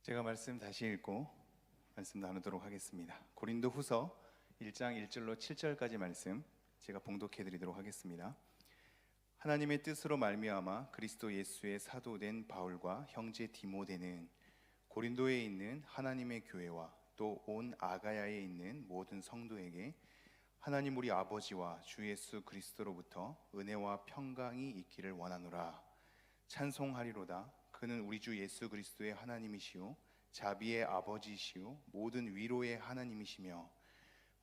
제가 말씀 다시 읽고 말씀 나누도록 하겠습니다. 고린도 후서 1장 1절로 7절까지 말씀 제가 봉독해 드리도록 하겠습니다. 하나님의 뜻으로 말미암아 그리스도 예수의 사도된 바울과 형제 디모데는 고린도에 있는 하나님의 교회와 또 온 아가야에 있는 모든 성도에게 하나님 우리 아버지와 주 예수 그리스도로부터 은혜와 평강이 있기를 원하노라. 찬송하리로다. 그는 우리 주 예수 그리스도의 하나님이시요 자비의 아버지시요 모든 위로의 하나님이시며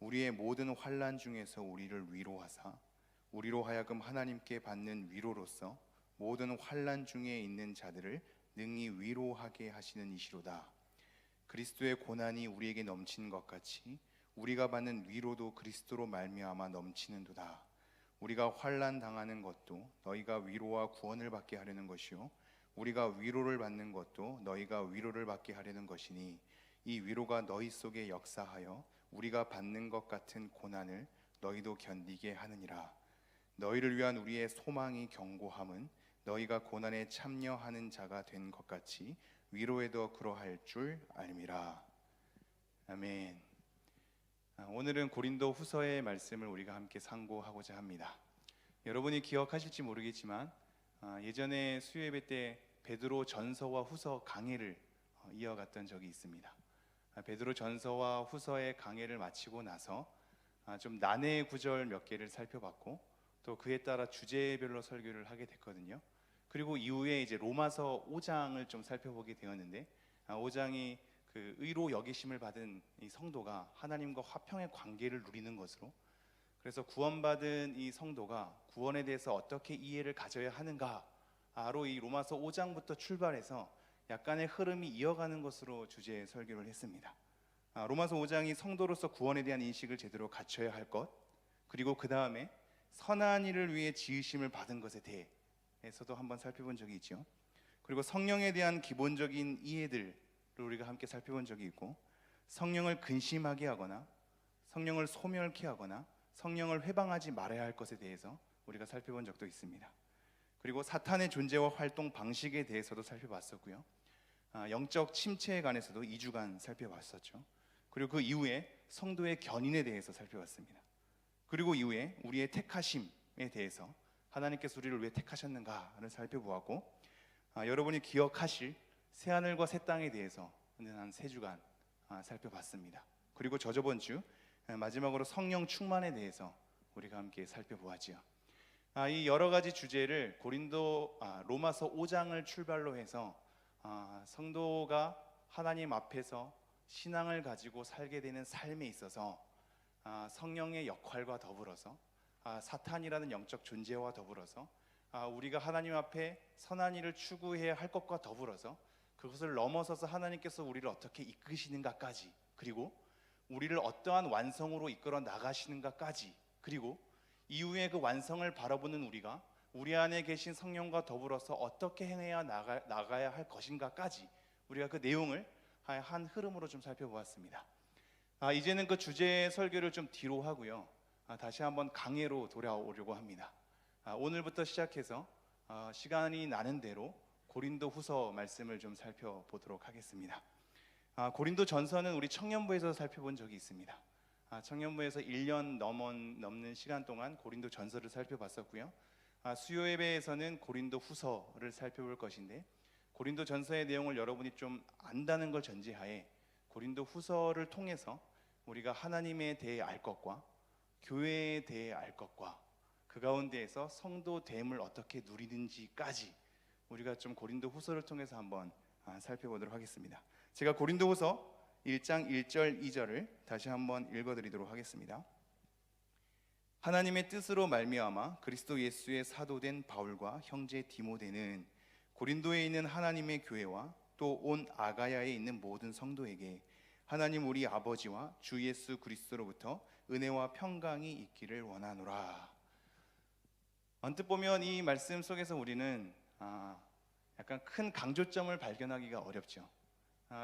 우리의 모든 환난 중에서 우리를 위로하사 우리로 하여금 하나님께 받는 위로로서 모든 환난 중에 있는 자들을 능히 위로하게 하시는 이시로다. 그리스도의 고난이 우리에게 넘치는 것 같이 우리가 받는 위로도 그리스도로 말미암아 넘치는도다. 우리가 환난 당하는 것도 너희가 위로와 구원을 받게 하려는 것이요 우리가 위로를 받는 것도 너희가 위로를 받게 하려는 것이니 이 위로가 너희 속에 역사하여 우리가 받는 것 같은 고난을 너희도 견디게 하느니라. 너희를 위한 우리의 소망이 견고함은 너희가 고난에 참여하는 자가 된 것 같이 위로에도 그러할 줄 알미라. 아멘. 오늘은 고린도 후서의 말씀을 우리가 함께 상고하고자 합니다. 여러분이 기억하실지 모르겠지만 예전에 수요예배 때 베드로 전서와 후서 강해를 이어갔던 적이 있습니다. 베드로 전서와 후서의 강해를 마치고 나서 좀 난해의 구절 몇 개를 살펴봤고 또 그에 따라 주제별로 설교를 하게 됐거든요. 그리고 이후에 이제 로마서 5장을 좀 살펴보게 되었는데 5장이 그 의로 여기심을 받은 이 성도가 하나님과 화평의 관계를 누리는 것으로, 그래서 구원받은 이 성도가 구원에 대해서 어떻게 이해를 가져야 하는가로 이 로마서 5장부터 출발해서 약간의 흐름이 이어가는 것으로 주제의 설교를 했습니다. 로마서 5장이 성도로서 구원에 대한 인식을 제대로 갖춰야 할 것, 그리고 그 다음에 선한 일을 위해 지으심을 받은 것에 대해서도 한번 살펴본 적이 있죠. 그리고 성령에 대한 기본적인 이해들을 우리가 함께 살펴본 적이 있고, 성령을 근심하게 하거나 성령을 소멸케 하거나 성령을 회방하지 말아야 할 것에 대해서 우리가 살펴본 적도 있습니다. 그리고 사탄의 존재와 활동 방식에 대해서도 살펴봤었고요. 영적 침체에 관해서도 2주간 살펴봤었죠. 그리고 그 이후에 성도의 견인에 대해서 살펴봤습니다. 그리고 이후에 우리의 택하심에 대해서 하나님께서 우리를 왜 택하셨는가를 살펴보았고, 여러분이 기억하실 새하늘과 새 땅에 대해서 한 3주간 살펴봤습니다. 그리고 저저번 주 마지막으로 성령 충만에 대해서 우리가 함께 살펴보았지요. 이 여러 가지 주제를 로마서 5장을 출발로 해서 성도가 하나님 앞에서 신앙을 가지고 살게 되는 삶에 있어서 성령의 역할과 더불어서 사탄이라는 영적 존재와 더불어서 우리가 하나님 앞에 선한 일을 추구해야 할 것과 더불어서 그것을 넘어서서 하나님께서 우리를 어떻게 이끄시는가까지, 그리고 우리를 어떠한 완성으로 이끌어 나가시는가까지, 그리고 이후에 그 완성을 바라보는 우리가 우리 안에 계신 성령과 더불어서 어떻게 행해야 나가야 할 것인가까지 우리가 그 내용을 한 흐름으로 좀 살펴보았습니다. 이제는 그 주제 설교를 좀 뒤로 하고요. 다시 한번 강해로 돌아오려고 합니다. 오늘부터 시작해서 시간이 나는 대로 고린도 후서 말씀을 좀 살펴보도록 하겠습니다. 고린도 전서는 우리 청년부에서 살펴본 적이 있습니다. 청년부에서 1년 넘는 시간 동안 고린도 전서를 살펴봤었고요. 수요 예배에서는 고린도 후서를 살펴볼 것인데, 고린도 전서의 내용을 여러분이 좀 안다는 걸 전제하에 고린도 후서를 통해서 우리가 하나님에 대해 알 것과 교회에 대해 알 것과 그 가운데에서 성도됨을 어떻게 누리는지까지 우리가 좀 고린도 후서를 통해서 한번 살펴보도록 하겠습니다. 제가 고린도 후서 1장 1절 2절을 다시 한번 읽어드리도록 하겠습니다. 하나님의 뜻으로 말미암아 그리스도 예수의 사도된 바울과 형제 디모데는 고린도에 있는 하나님의 교회와 또 온 아가야에 있는 모든 성도에게 하나님 우리 아버지와 주 예수 그리스도로부터 은혜와 평강이 있기를 원하노라. 언뜻 보면 이 말씀 속에서 우리는 약간 큰 강조점을 발견하기가 어렵죠.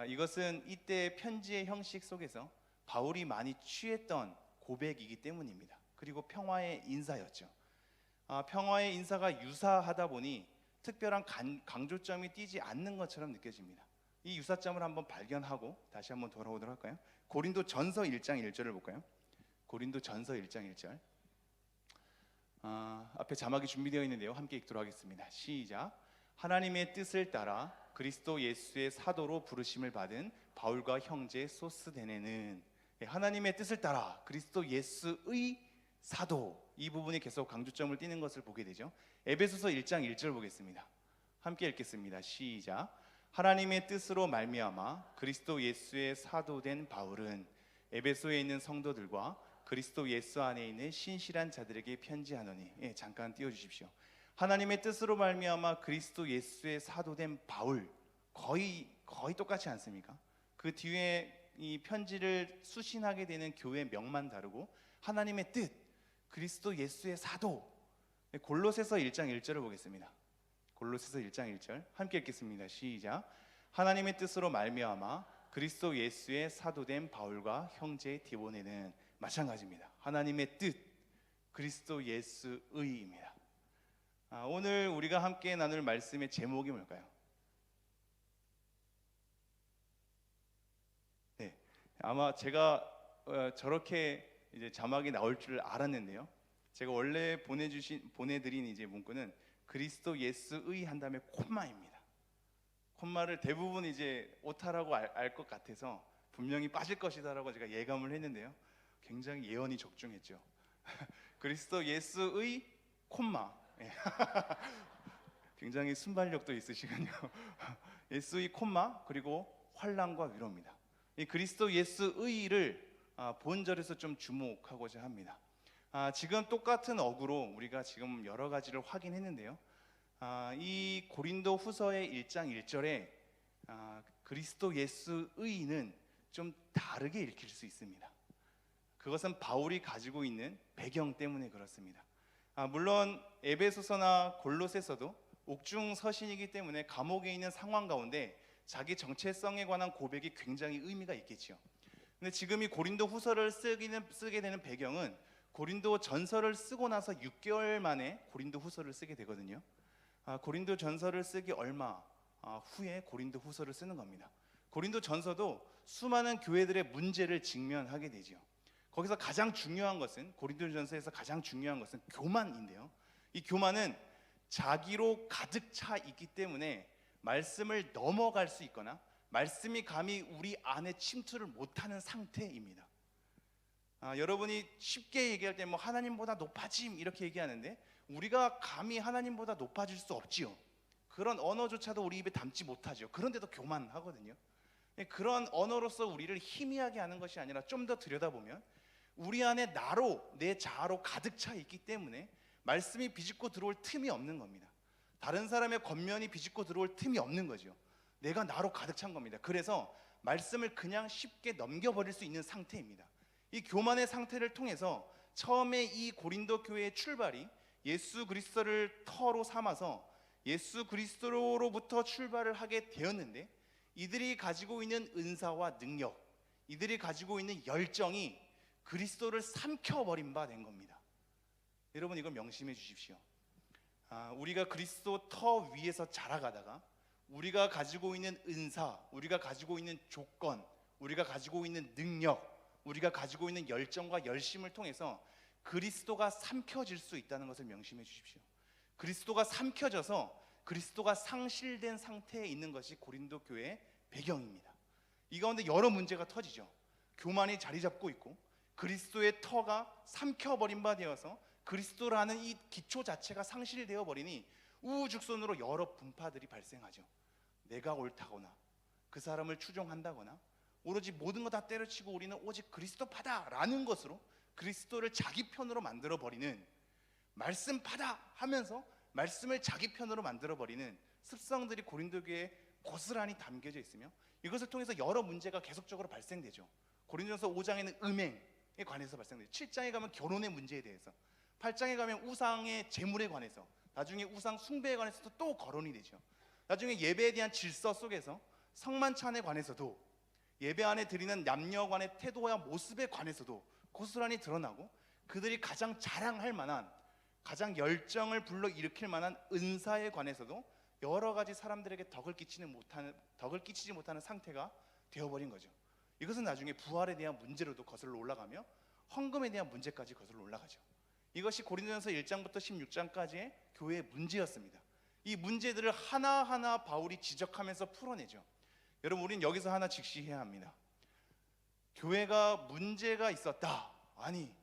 이것은 이때 편지의 형식 속에서 바울이 많이 취했던 고백이기 때문입니다. 그리고 평화의 인사였죠. 평화의 인사가 유사하다 보니 특별한 강조점이 띄지 않는 것처럼 느껴집니다. 이 유사점을 한번 발견하고 다시 한번 돌아오도록 할까요? 고린도 전서 1장 1절을 볼까요? 고린도 전서 1장 1절. 앞에 자막이 준비되어 있는데요. 함께 읽도록 하겠습니다. 시작. 하나님의 뜻을 따라 그리스도 예수의 사도로 부르심을 받은 바울과 형제 소스데네는, 하나님의 뜻을 따라 그리스도 예수의 사도, 이 부분이 계속 강조점을 띄는 것을 보게 되죠. 에베소서 1장 1절 보겠습니다. 함께 읽겠습니다. 시작. 하나님의 뜻으로 말미암아 그리스도 예수의 사도된 바울은 에베소에 있는 성도들과 그리스도 예수 안에 있는 신실한 자들에게 편지하노니. 잠깐 띄워주십시오. 하나님의 뜻으로 말미암아 그리스도 예수의 사도된 바울, 거의 똑같지 않습니까? 그 뒤에 이 편지를 수신하게 되는 교회 명만 다르고, 하나님의 뜻, 그리스도 예수의 사도. 골로새서 1장 1절을 보겠습니다. 골로새서 1장 1절 함께 읽겠습니다. 시작. 하나님의 뜻으로 말미암아 그리스도 예수의 사도된 바울과 형제 디모데는, 마찬가지입니다. 하나님의 뜻, 그리스도 예수의입니다. 오늘 우리가 함께 나눌 말씀의 제목이 뭘까요? 네, 아마 제가 저렇게 이제 자막이 나올 줄 알았는데요. 제가 원래 보내드린 이제 문구는 그리스도 예수의 한 다음에 콤마입니다. 콤마를 대부분 이제 오타라고 알 것 같아서 분명히 빠질 것이다라고 제가 예감을 했는데요. 굉장히 예언이 적중했죠. 그리스도 예수의 콤마. 굉장히 순발력도 있으시군요. 예수의 콤마 그리고 환난과 위로입니다. 이 그리스도 예수의를 본절에서 좀 주목하고자 합니다. 지금 똑같은 어구로 우리가 지금 여러 가지를 확인했는데요. 이 고린도 후서의 1장 1절에 그리스도 예수의는 좀 다르게 읽힐 수 있습니다. 그것은 바울이 가지고 있는 배경 때문에 그렇습니다. 물론 에베소서나 골로새서도 옥중 서신이기 때문에 감옥에 있는 상황 가운데 자기 정체성에 관한 고백이 굉장히 의미가 있겠죠. 근데 지금 이 고린도 후서를 쓰게 되는 배경은 고린도 전서를 쓰고 나서 6개월 만에 고린도 후서를 쓰게 되거든요. 고린도 전서를 쓰기 얼마 후에 고린도 후서를 쓰는 겁니다. 고린도 전서도 수많은 교회들의 문제를 직면하게 되죠. 거기서 가장 중요한 것은, 고린도 전서에서 가장 중요한 것은 교만인데요. 이 교만은 자기로 가득 차 있기 때문에 말씀을 넘어갈 수 있거나 말씀이 감히 우리 안에 침투를 못하는 상태입니다. 여러분이 쉽게 얘기할 때 뭐 하나님보다 높아짐 이렇게 얘기하는데, 우리가 감히 하나님보다 높아질 수 없지요. 그런 언어조차도 우리 입에 담지 못하죠. 그런데도 교만하거든요. 그런 언어로서 우리를 희미하게 하는 것이 아니라 좀 더 들여다보면 우리 안에 나로, 내 자아로 가득 차 있기 때문에 말씀이 비집고 들어올 틈이 없는 겁니다. 다른 사람의 겉면이 비집고 들어올 틈이 없는 거죠. 내가 나로 가득 찬 겁니다. 그래서 말씀을 그냥 쉽게 넘겨버릴 수 있는 상태입니다. 이 교만의 상태를 통해서 처음에 이 고린도 교회의 출발이 예수 그리스도를 터로 삼아서 예수 그리스도로부터 출발을 하게 되었는데, 이들이 가지고 있는 은사와 능력, 이들이 가지고 있는 열정이 그리스도를 삼켜버린 바 된 겁니다. 여러분, 이걸 명심해 주십시오. 우리가 그리스도 터 위에서 자라가다가 우리가 가지고 있는 은사, 우리가 가지고 있는 조건, 우리가 가지고 있는 능력, 우리가 가지고 있는 열정과 열심을 통해서 그리스도가 삼켜질 수 있다는 것을 명심해 주십시오. 그리스도가 삼켜져서 그리스도가 상실된 상태에 있는 것이 고린도 교회의 배경입니다. 이 가운데 여러 문제가 터지죠. 교만이 자리 잡고 있고, 그리스도의 터가 삼켜버린 바 되어서 그리스도라는 이 기초 자체가 상실되어 버리니 우후죽순으로 여러 분파들이 발생하죠. 내가 옳다거나 그 사람을 추종한다거나 오로지 모든 거 다 때려치고 우리는 오직 그리스도파다라는 것으로 그리스도를 자기 편으로 만들어버리는, 말씀파다 하면서 말씀을 자기 편으로 만들어버리는 습성들이 고린도 교회에 고스란히 담겨져 있으며, 이것을 통해서 여러 문제가 계속적으로 발생되죠. 고린도전서 5장에는 음행에 관해서 발생돼요. 7장에 가면 결혼의 문제에 대해서, 8장에 가면 우상의 제물에 관해서, 나중에 우상 숭배에 관해서도 또 거론이 되죠. 나중에 예배에 대한 질서 속에서 성만찬에 관해서도, 예배 안에 드리는 남녀 간의 태도와 모습에 관해서도 고스란히 드러나고, 그들이 가장 자랑할 만한, 가장 열정을 불러일으킬 만한 은사에 관해서도 여러 가지 사람들에게 덕을 끼치지 못하는 상태가 되어버린 거죠. 이것은 나중에 부활에 대한 문제로도 거슬러 올라가며 헌금에 대한 문제까지 거슬러 올라가죠. 이것이 고린도전서 1장부터 16장까지의 교회의 문제였습니다. 이 문제들을 하나하나 바울이 지적하면서 풀어내죠. 여러분, 우리는 여기서 하나 직시해야 합니다. 교회가 문제가 있었다. 아니,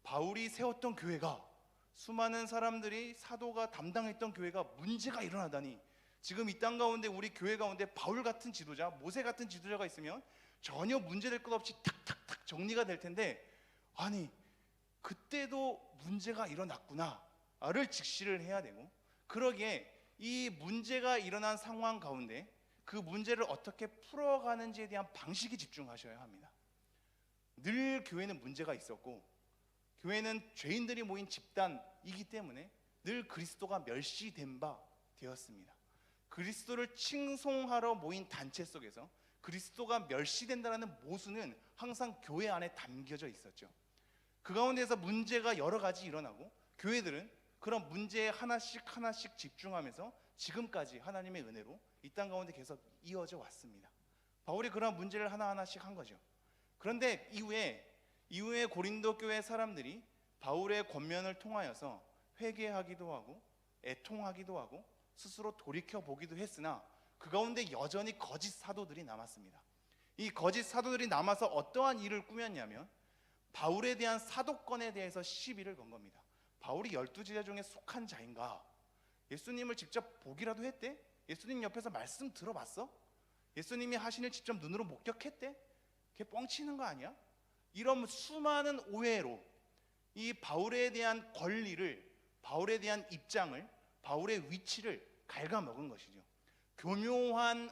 바울이 세웠던 교회가, 수많은 사람들이, 사도가 담당했던 교회가 문제가 일어나다니, 지금 이 땅 가운데, 우리 교회 가운데 바울 같은 지도자, 모세 같은 지도자가 있으면 전혀 문제될 것 없이 탁탁탁 정리가 될 텐데, 아니 그때도 문제가 일어났구나를 직시를 해야 되고, 그러기에 이 문제가 일어난 상황 가운데 그 문제를 어떻게 풀어가는지에 대한 방식에 집중하셔야 합니다. 늘 교회는 문제가 있었고, 교회는 죄인들이 모인 집단이기 때문에 늘 그리스도가 멸시된 바 되었습니다. 그리스도를 칭송하러 모인 단체 속에서 그리스도가 멸시된다는 모순은 항상 교회 안에 담겨져 있었죠. 그 가운데서 문제가 여러 가지 일어나고, 교회들은 그런 문제에 하나씩 하나씩 집중하면서 지금까지 하나님의 은혜로 이 땅 가운데 계속 이어져 왔습니다. 바울이 그런 문제를 하나하나씩 한 거죠. 그런데 이후에 고린도 교회 사람들이 바울의 권면을 통하여서 회개하기도 하고 애통하기도 하고 스스로 돌이켜보기도 했으나, 그 가운데 여전히 거짓 사도들이 남았습니다. 이 거짓 사도들이 남아서 어떠한 일을 꾸몄냐면, 바울에 대한 사도권에 대해서 시비를 건 겁니다. 바울이 12제자 중에 속한 자인가? 예수님을 직접 보기라도 했대? 예수님 옆에서 말씀 들어봤어? 예수님이 하신 일 직접 눈으로 목격했대? 걔 뻥치는 거 아니야? 이런 수많은 오해로 이 바울에 대한 권리를, 바울에 대한 입장을, 바울의 위치를 갉아먹은 것이죠. 교묘한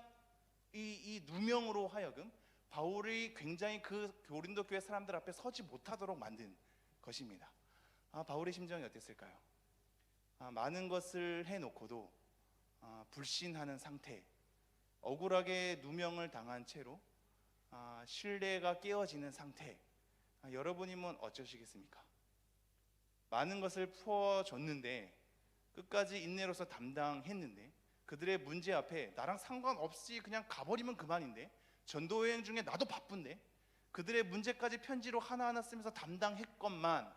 이 누명으로 하여금 바울이 굉장히 그 고린도 교회 사람들 앞에 서지 못하도록 만든 것입니다. 바울의 심정이 어땠을까요? 많은 것을 해놓고도 불신하는 상태, 억울하게 누명을 당한 채로 신뢰가 깨어지는 상태, 여러분이면 어쩌시겠습니까? 많은 것을 풀어줬는데, 끝까지 인내로서 담당했는데, 그들의 문제 앞에 나랑 상관없이 그냥 가버리면 그만인데, 전도여행 중에 나도 바쁜데, 그들의 문제까지 편지로 하나하나 쓰면서 담당했건만,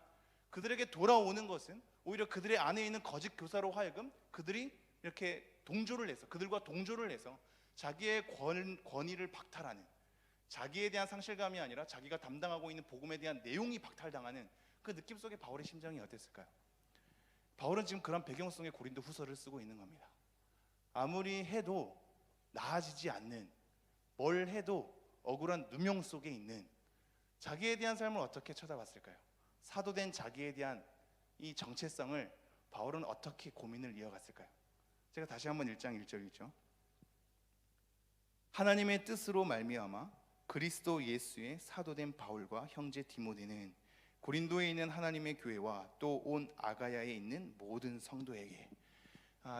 그들에게 돌아오는 것은 오히려 그들의 안에 있는 거짓 교사로 하여금 그들이 이렇게 그들과 동조를 해서 자기의 권위를 박탈하는, 자기에 대한 상실감이 아니라 자기가 담당하고 있는 복음에 대한 내용이 박탈당하는 그 느낌 속에 바울의 심정이 어땠을까요? 바울은 지금 그런 배경 속에 고린도 후서를 쓰고 있는 겁니다. 아무리 해도 나아지지 않는, 뭘 해도 억울한 누명 속에 있는 자기에 대한 삶을 어떻게 쳐다봤을까요? 사도된 자기에 대한 이 정체성을 바울은 어떻게 고민을 이어갔을까요? 제가 다시 한번 1장 1절 읽죠. 하나님의 뜻으로 말미암아 그리스도 예수의 사도된 바울과 형제 디모데는 고린도에 있는 하나님의 교회와 또 온 아가야에 있는 모든 성도에게.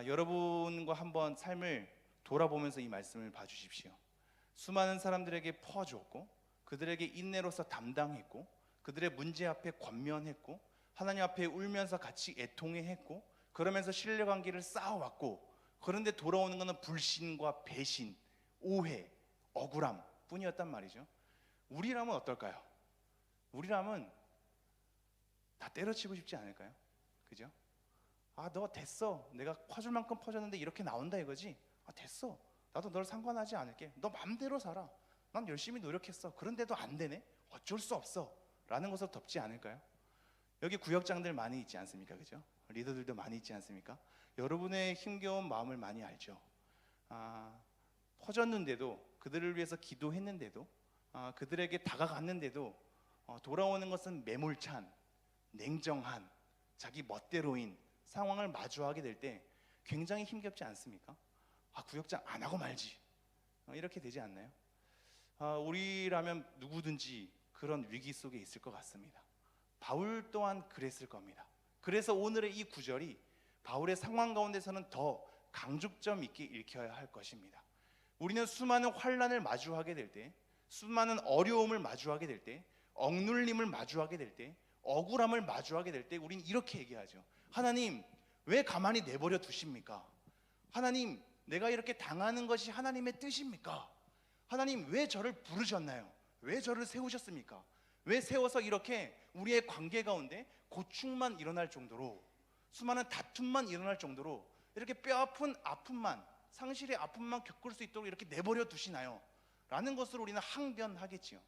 여러분과 한번 삶을 돌아보면서 이 말씀을 봐주십시오. 수많은 사람들에게 퍼주었고, 그들에게 인내로서 담당했고, 그들의 문제 앞에 권면했고, 하나님 앞에 울면서 같이 애통해했고, 그러면서 신뢰관계를 쌓아왔고, 그런데 돌아오는 것은 불신과 배신, 오해, 억울함 뿐이었단 말이죠. 우리라면 어떨까요? 우리라면 다 때려치고 싶지 않을까요? 그죠? 너 됐어, 내가 퍼줄 만큼 퍼줬는데 이렇게 나온다 이거지? 됐어, 나도 널 상관하지 않을게, 너 맘대로 살아, 난 열심히 노력했어, 그런데도 안 되네, 어쩔 수 없어 라는 것으로 덮지 않을까요? 여기 구역장들 많이 있지 않습니까? 그죠? 리더들도 많이 있지 않습니까? 여러분의 힘겨운 마음을 많이 알죠. 퍼졌는데도, 그들을 위해서 기도했는데도, 그들에게 다가갔는데도 돌아오는 것은 매몰찬, 냉정한, 자기 멋대로인 상황을 마주하게 될 때 굉장히 힘겹지 않습니까? 구역장 안 하고 말지, 이렇게 되지 않나요? 우리라면 누구든지 그런 위기 속에 있을 것 같습니다. 바울 또한 그랬을 겁니다. 그래서 오늘의 이 구절이 바울의 상황 가운데서는 더 강조점 있게 읽혀야 할 것입니다. 우리는 수많은 환난을 마주하게 될 때, 수많은 어려움을 마주하게 될 때, 억눌림을 마주하게 될 때, 억울함을 마주하게 될 때 우리는 이렇게 얘기하죠. 하나님, 왜 가만히 내버려 두십니까? 하나님, 내가 이렇게 당하는 것이 하나님의 뜻입니까? 하나님 왜 저를 부르셨나요? 왜 저를 세우셨습니까? 왜 세워서 이렇게 우리의 관계 가운데 고충만 일어날 정도로, 수많은 다툼만 일어날 정도로 이렇게 뼈아픈 아픔만, 상실의 아픔만 겪을 수 있도록 이렇게 내버려 두시나요? 라는 것을 우리는 항변하겠지요.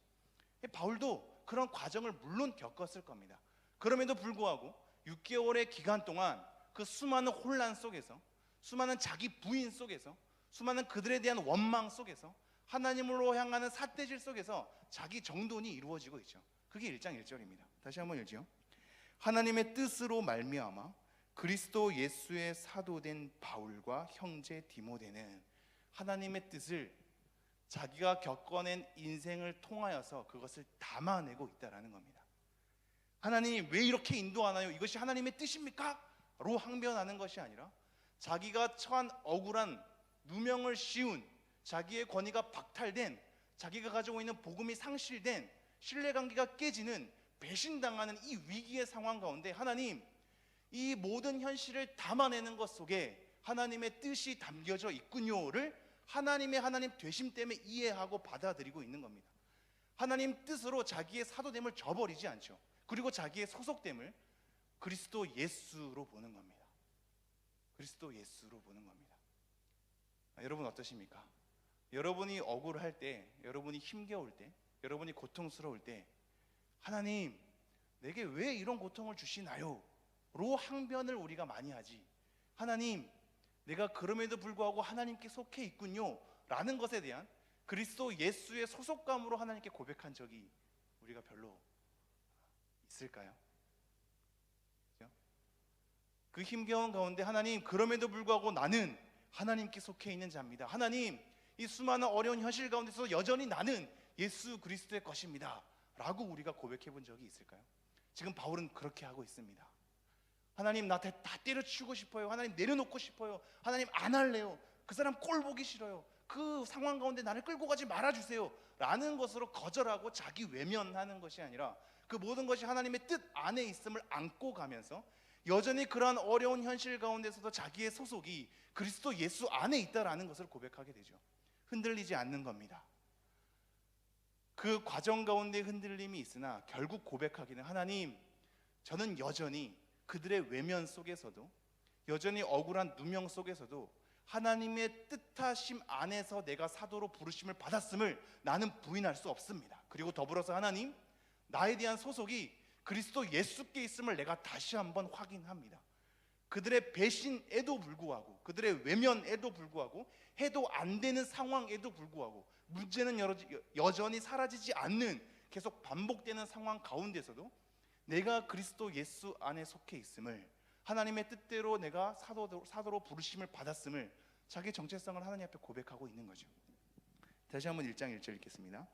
바울도 그런 과정을 물론 겪었을 겁니다. 그럼에도 불구하고 6개월의 기간 동안 그 수많은 혼란 속에서, 수많은 자기 부인 속에서, 수많은 그들에 대한 원망 속에서, 하나님으로 향하는 삿대질 속에서 자기 정돈이 이루어지고 있죠. 그게 1장 1절입니다. 다시 한번 읽죠. 하나님의 뜻으로 말미암아 그리스도 예수의 사도된 바울과 형제 디모데는 하나님의 뜻을 자기가 겪어낸 인생을 통하여서 그것을 담아내고 있다라는 겁니다. 하나님 왜 이렇게 인도하나요? 이것이 하나님의 뜻입니까? 로 항변하는 것이 아니라 자기가 처한 억울한, 누명을 씌운, 자기의 권위가 박탈된, 자기가 가지고 있는 복음이 상실된, 신뢰관계가 깨지는, 배신당하는 이 위기의 상황 가운데 하나님, 이 모든 현실을 담아내는 것 속에 하나님의 뜻이 담겨져 있군요를 하나님의 하나님 되심 때문에 이해하고 받아들이고 있는 겁니다. 하나님 뜻으로 자기의 사도됨을 저버리지 않죠. 그리고 자기의 소속됨을 그리스도 예수로 보는 겁니다. 그리스도 예수로 보는 겁니다. 여러분 어떠십니까? 여러분이 억울할 때, 여러분이 힘겨울 때, 여러분이 고통스러울 때 하나님 내게 왜 이런 고통을 주시나요? 로 항변을 우리가 많이 하지, 하나님 내가 그럼에도 불구하고 하나님께 속해 있군요 라는 것에 대한 그리스도 예수의 소속감으로 하나님께 고백한 적이 우리가 별로 있을까요? 그렇죠? 그 힘겨운 가운데 하나님 그럼에도 불구하고 나는 하나님께 속해 있는 자입니다. 하나님 이 수많은 어려운 현실 가운데서 여전히 나는 예수 그리스도의 것입니다 라고 우리가 고백해 본 적이 있을까요? 지금 바울은 그렇게 하고 있습니다. 하나님 나 다 때려치우고 싶어요. 하나님 내려놓고 싶어요. 하나님 안 할래요. 그 사람 꼴 보기 싫어요. 그 상황 가운데 나를 끌고 가지 말아주세요 라는 것으로 거절하고 자기 외면하는 것이 아니라 그 모든 것이 하나님의 뜻 안에 있음을 안고 가면서 여전히 그러한 어려운 현실 가운데서도 자기의 소속이 그리스도 예수 안에 있다라는 것을 고백하게 되죠. 흔들리지 않는 겁니다. 그 과정 가운데 흔들림이 있으나 결국 고백하기는 하나님 저는 여전히 그들의 외면 속에서도, 여전히 억울한 누명 속에서도 하나님의 뜻하심 안에서 내가 사도로 부르심을 받았음을 나는 부인할 수 없습니다. 그리고 더불어서 하나님 나에 대한 소속이 그리스도 예수께 있음을 내가 다시 한번 확인합니다. 그들의 배신에도 불구하고, 그들의 외면에도 불구하고, 해도 안 되는 상황에도 불구하고, 문제는 여전히 사라지지 않는 계속 반복되는 상황 가운데서도 내가 그리스도 예수 안에 속해 있음을, 하나님의 뜻대로 내가 사도로 부르심을 받았음을 자기 정체성을 하나님 앞에 고백하고 있는 거죠. 다시 한번 1장 1절 읽겠습니다.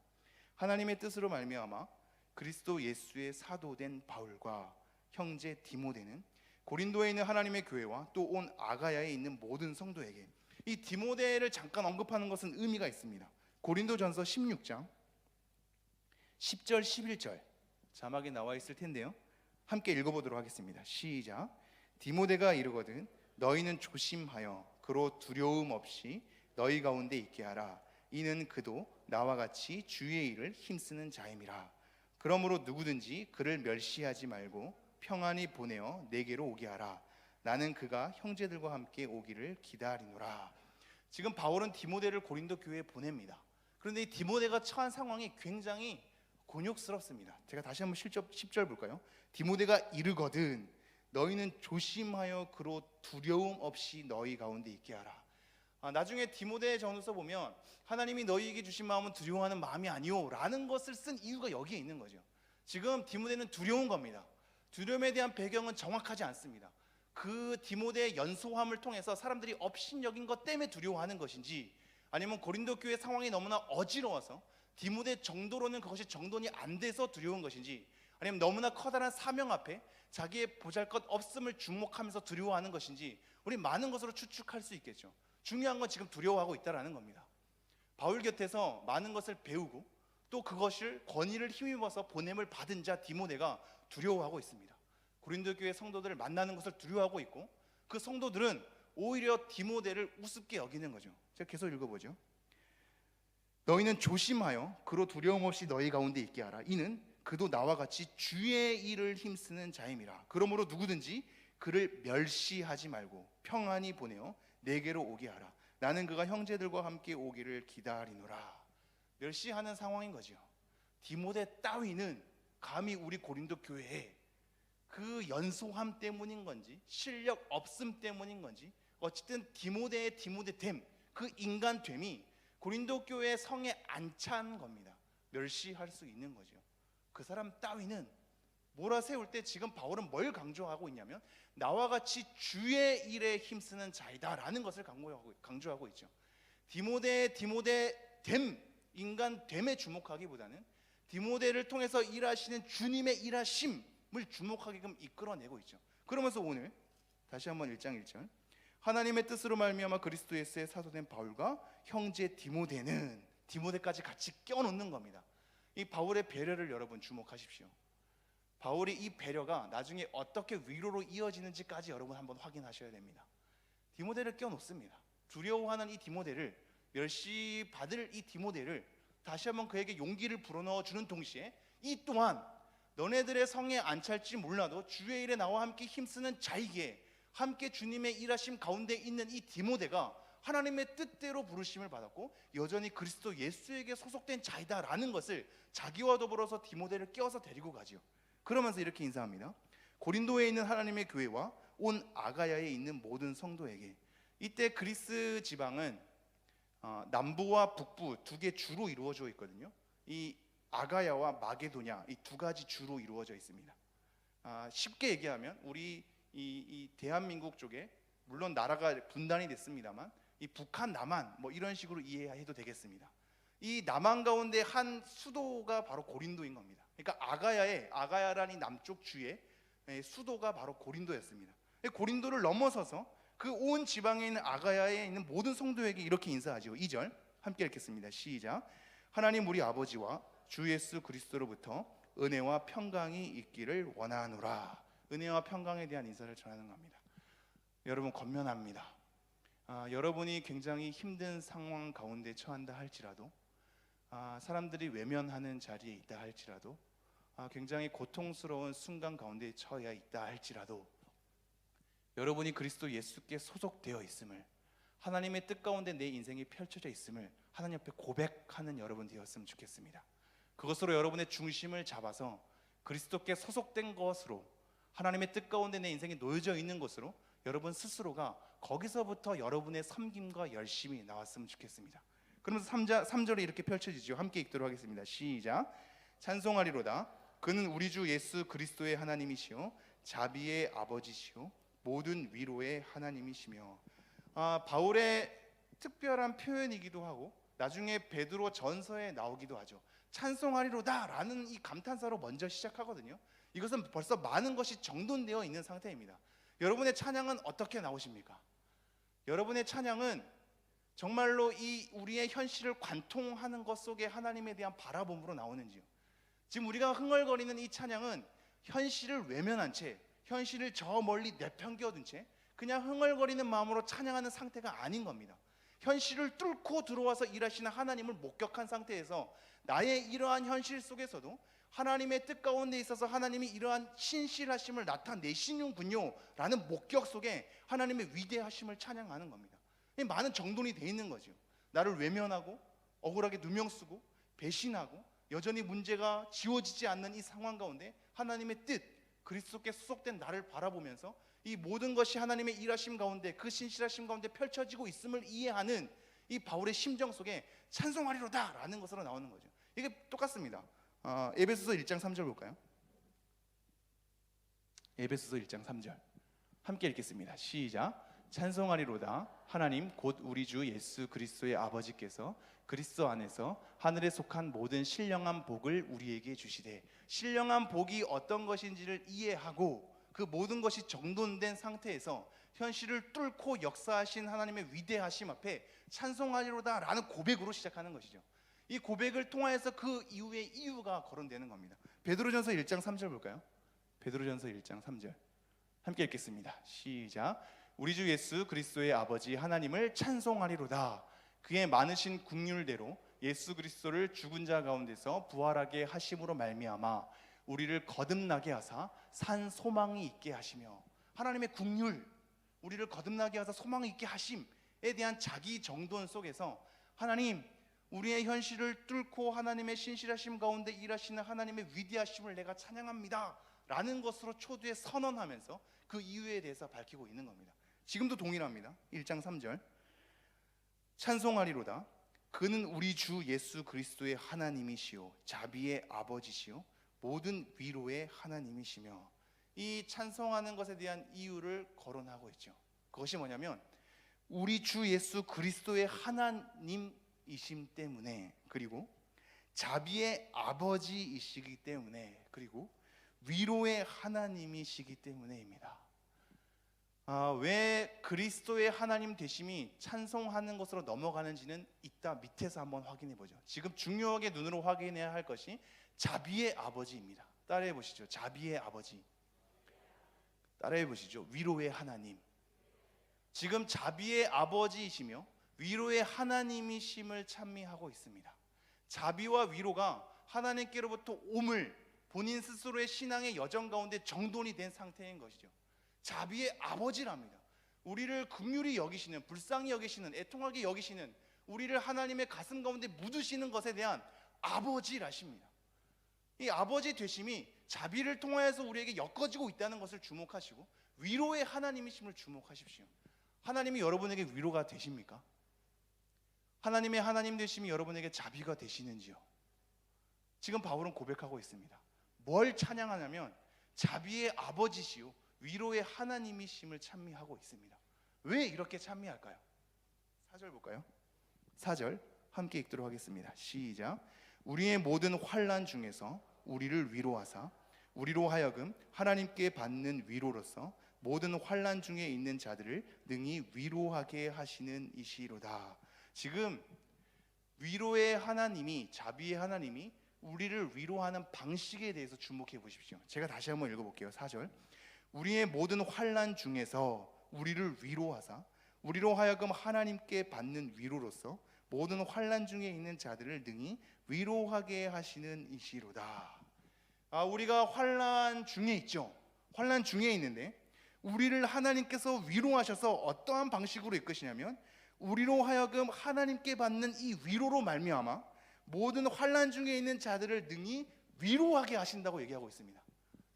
하나님의 뜻으로 말미암아 그리스도 예수의 사도된 바울과 형제 디모데는 고린도에 있는 하나님의 교회와 또 온 아가야에 있는 모든 성도에게, 이 디모데를 잠깐 언급하는 것은 의미가 있습니다. 고린도전서 16장 10절 11절 자막에 나와 있을 텐데요, 함께 읽어보도록 하겠습니다. 시작. 디모데가 이르거든 너희는 조심하여 그로 두려움 없이 너희 가운데 있게 하라. 이는 그도 나와 같이 주의 일을 힘쓰는 자임이라. 그러므로 누구든지 그를 멸시하지 말고 평안히 보내어 내게로 오게 하라. 나는 그가 형제들과 함께 오기를 기다리노라. 지금 바울은 디모데를 고린도 교회에 보냅니다. 그런데 이 디모데가 처한 상황이 굉장히 곤욕스럽습니다. 제가 다시 한번 10절 볼까요? 디모데가 이르거든 너희는 조심하여 그로 두려움 없이 너희 가운데 있게 하라. 나중에 디모데 전서 보면 하나님이 너희에게 주신 마음은 두려워하는 마음이 아니오 라는 것을 쓴 이유가 여기에 있는 거죠. 지금 디모데는 두려운 겁니다. 두려움에 대한 배경은 정확하지 않습니다. 그 디모데의 연소함을 통해서 사람들이 업신여긴 것 때문에 두려워하는 것인지, 아니면 고린도 교회 상황이 너무나 어지러워서 디모데 정도로는 그것이 정돈이 안 돼서 두려운 것인지, 아니면 너무나 커다란 사명 앞에 자기의 보잘것 없음을 주목하면서 두려워하는 것인지, 우리 많은 것으로 추측할 수 있겠죠. 중요한 건 지금 두려워하고 있다는 겁니다. 바울 곁에서 많은 것을 배우고 또 그것을 권위를 힘입어서 보냄을 받은 자 디모데가 두려워하고 있습니다. 고린도 교회 성도들을 만나는 것을 두려워하고 있고, 그 성도들은 오히려 디모데를 우습게 여기는 거죠. 제가 계속 읽어보죠. 너희는 조심하여 그로 두려움 없이 너희 가운데 있게 하라. 이는 그도 나와 같이 주의 일을 힘쓰는 자임이라. 그러므로 누구든지 그를 멸시하지 말고 평안히 보내어 내게로 오게 하라. 나는 그가 형제들과 함께 오기를 기다리노라. 멸시하는 상황인 거죠. 디모데 따위는 감히 우리 고린도 교회에 그 연소함 때문인 건지 실력 없음 때문인 건지 어쨌든 디모데의 디모데됨, 그 인간됨이 고린도 교회 성에 안 찬 겁니다. 멸시할 수 있는 거죠. 그 사람 따위는 몰아세울 때 지금 바울은 뭘 강조하고 있냐면 나와 같이 주의 일에 힘쓰는 자이다라는 것을 강조하고 있죠. 디모데됨, 인간됨에 주목하기보다는 디모데를 통해서 일하시는 주님의 일하심을 주목하게끔 이끌어내고 있죠. 그러면서 오늘 다시 한번 1장 1절 하나님의 뜻으로 말미암아 그리스도 예수의 사도된 바울과 형제 디모데는 디모데까지 같이 껴놓는 겁니다. 이 바울의 배려를 여러분 주목하십시오. 바울이 이 배려가 나중에 어떻게 위로로 이어지는지까지 여러분 한번 확인하셔야 됩니다. 디모데를 껴놓습니다. 두려워하는 이 디모데를, 멸시받을 이 디모데를 다시 한번 그에게 용기를 불어넣어 주는 동시에 이 또한 너네들의 성에 안 찰지 몰라도 주의 일에 나와 함께 힘쓰는 자이기에 함께 주님의 일하심 가운데 있는 이 디모데가 하나님의 뜻대로 부르심을 받았고 여전히 그리스도 예수에게 소속된 자이다라는 것을 자기와 더불어서 디모데를 껴서 데리고 가지요. 그러면서 이렇게 인사합니다. 고린도에 있는 하나님의 교회와 온 아가야에 있는 모든 성도에게. 이때 그리스 지방은 남부와 북부 두 개 주로 이루어져 있거든요. 이 아가야와 마게도냐 이 두 가지 주로 이루어져 있습니다. 쉽게 얘기하면 우리 이 대한민국 쪽에 물론 나라가 분단이 됐습니다만 이 북한 남한 뭐 이런 식으로 이해해도 되겠습니다. 이 남한 가운데 한 수도가 바로 고린도인 겁니다. 그러니까 아가야라는 남쪽 주의 수도가 바로 고린도였습니다. 고린도를 넘어서서 그 온 지방에 있는 아가야에 있는 모든 성도에게 이렇게 인사하죠. 2절 함께 읽겠습니다. 시작. 하나님 우리 아버지와 주 예수 그리스도로부터 은혜와 평강이 있기를 원하노라. 은혜와 평강에 대한 인사를 전하는 겁니다. 여러분 권면합니다. 여러분이 굉장히 힘든 상황 가운데 처한다 할지라도 사람들이 외면하는 자리에 있다 할지라도 굉장히 고통스러운 순간 가운데 처해 있다 할지라도 여러분이 그리스도 예수께 소속되어 있음을 하나님의 뜻 가운데 내 인생이 펼쳐져 있음을 하나님 앞에 고백하는 여러분 되었으면 좋겠습니다. 그것으로 여러분의 중심을 잡아서 그리스도께 소속된 것으로 하나님의 뜻 가운데 내 인생이 놓여져 있는 것으로 여러분 스스로가 거기서부터 여러분의 섬김과 열심이 나왔으면 좋겠습니다. 그러면서 3절에 이렇게 펼쳐지죠. 함께 읽도록 하겠습니다. 시작. 찬송하리로다. 그는 우리 주 예수 그리스도의 하나님이시요 자비의 아버지시요 모든 위로의 하나님이시며. 바울의 특별한 표현이기도 하고 나중에 베드로 전서에 나오기도 하죠. 찬송하리로다 라는 이 감탄사로 먼저 시작하거든요. 이것은 벌써 많은 것이 정돈되어 있는 상태입니다. 여러분의 찬양은 어떻게 나오십니까? 여러분의 찬양은 정말로 이 우리의 현실을 관통하는 것 속에 하나님에 대한 바라봄으로 나오는지요? 지금 우리가 흥얼거리는 이 찬양은 현실을 외면한 채, 현실을 저 멀리 내팽겨둔 채 그냥 흥얼거리는 마음으로 찬양하는 상태가 아닌 겁니다. 현실을 뚫고 들어와서 일하시는 하나님을 목격한 상태에서 나의 이러한 현실 속에서도 하나님의 뜻 가운데 있어서 하나님이 이러한 신실하심을 나타내시는군요 라는 목격 속에 하나님의 위대하심을 찬양하는 겁니다. 많은 정돈이 돼 있는 거죠. 나를 외면하고 억울하게 누명 쓰고 배신하고 여전히 문제가 지워지지 않는 이 상황 가운데 하나님의 뜻, 그리스도께 소속된 나를 바라보면서 이 모든 것이 하나님의 일하심 가운데 그 신실하심 가운데 펼쳐지고 있음을 이해하는 이 바울의 심정 속에 찬송하리로다 라는 것으로 나오는 거죠. 이게 똑같습니다. 에베소서 1장 3절 볼까요? 에베소서 1장 3절 함께 읽겠습니다. 시작. 찬송하리로다. 하나님 곧 우리 주 예수 그리스도의 아버지께서 그리스도 안에서 하늘에 속한 모든 신령한 복을 우리에게 주시되. 신령한 복이 어떤 것인지를 이해하고 그 모든 것이 정돈된 상태에서 현실을 뚫고 역사하신 하나님의 위대하심 앞에 찬송하리로다 라는 고백으로 시작하는 것이죠. 이 고백을 통하여서 그 이후의 이유가 거론되는 겁니다. 베드로전서 1장 3절 볼까요? 베드로전서 1장 3절 함께 읽겠습니다. 시작. 우리 주 예수 그리스도의 아버지 하나님을 찬송하리로다. 그의 많으신 긍휼대로 예수 그리스도를 죽은 자 가운데서 부활하게 하심으로 말미암아 우리를 거듭나게 하사 산 소망이 있게 하시며, 하나님의 긍휼, 우리를 거듭나게 하사 소망이 있게 하심에 대한 자기 정돈 속에서 하나님, 우리의 현실을 뚫고 하나님의 신실하심 가운데 일하시는 하나님의 위대하심을 내가 찬양합니다 라는 것으로 초두에 선언하면서 그 이유에 대해서 밝히고 있는 겁니다. 지금도 동일합니다. 1장 3절 찬송하리로다. 그는 우리 주 예수 그리스도의 하나님이시요 자비의 아버지시요 모든 위로의 하나님이시며, 이 찬송하는 것에 대한 이유를 거론하고 있죠. 그것이 뭐냐면 우리 주 예수 그리스도의 하나님이심 때문에, 그리고 자비의 아버지이시기 때문에, 그리고 위로의 하나님이시기 때문에입니다. 왜 그리스도의 하나님 되심이 찬송하는 것으로 넘어가는지는 이따 밑에서 한번 확인해 보죠. 지금 중요하게 눈으로 확인해야 할 것이 자비의 아버지입니다. 따라해 보시죠. 자비의 아버지. 따라해 보시죠. 위로의 하나님. 지금 자비의 아버지이시며 위로의 하나님이심을 찬미하고 있습니다. 자비와 위로가 하나님께로부터 옴을 본인 스스로의 신앙의 여정 가운데 정돈이 된 상태인 것이죠. 자비의 아버지랍니다. 우리를 긍휼히 여기시는, 불쌍히 여기시는, 애통하게 여기시는, 우리를 하나님의 가슴 가운데 묻으시는 것에 대한 아버지라십니다. 이 아버지 되심이 자비를 통하여서 우리에게 엮어지고 있다는 것을 주목하시고 위로의 하나님이심을 주목하십시오. 하나님이 여러분에게 위로가 되십니까? 하나님의 하나님 되심이 여러분에게 자비가 되시는지요? 지금 바울은 고백하고 있습니다. 뭘 찬양하냐면 자비의 아버지시요 위로의 하나님이심을 찬미하고 있습니다. 왜 이렇게 찬미할까요? 4절 볼까요? 4절 함께 읽도록 하겠습니다. 시작. 우리의 모든 환난 중에서 우리를 위로하사 우리로 하여금 하나님께 받는 위로로서 모든 환난 중에 있는 자들을 능히 위로하게 하시는 이시로다. 지금 위로의 하나님이, 자비의 하나님이 우리를 위로하는 방식에 대해서 주목해 보십시오. 제가 다시 한번 읽어볼게요. 4절. 우리의 모든 환난 중에서 우리를 위로하사 우리로 하여금 하나님께 받는 위로로서 모든 환난 중에 있는 자들을 능히 위로하게 하시는 이시로다. 우리가 환난 중에 있죠. 환난 중에 있는데 우리를 하나님께서 위로하셔서 어떠한 방식으로 이끄시냐면 우리로 하여금 하나님께 받는 이 위로로 말미암아 모든 환난 중에 있는 자들을 능히 위로하게 하신다고 얘기하고 있습니다.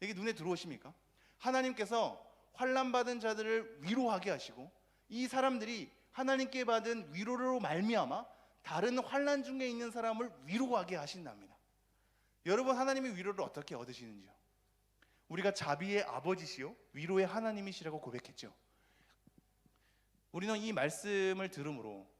이게 눈에 들어오십니까? 하나님께서 환난 받은 자들을 위로하게 하시고 이 사람들이 하나님께 받은 위로로 말미암아 다른 환난 중에 있는 사람을 위로하게 하신답니다. 여러분, 하나님의 위로를 어떻게 얻으시는지요? 우리가 자비의 아버지시요 위로의 하나님이시라고 고백했죠. 우리는 이 말씀을 들음으로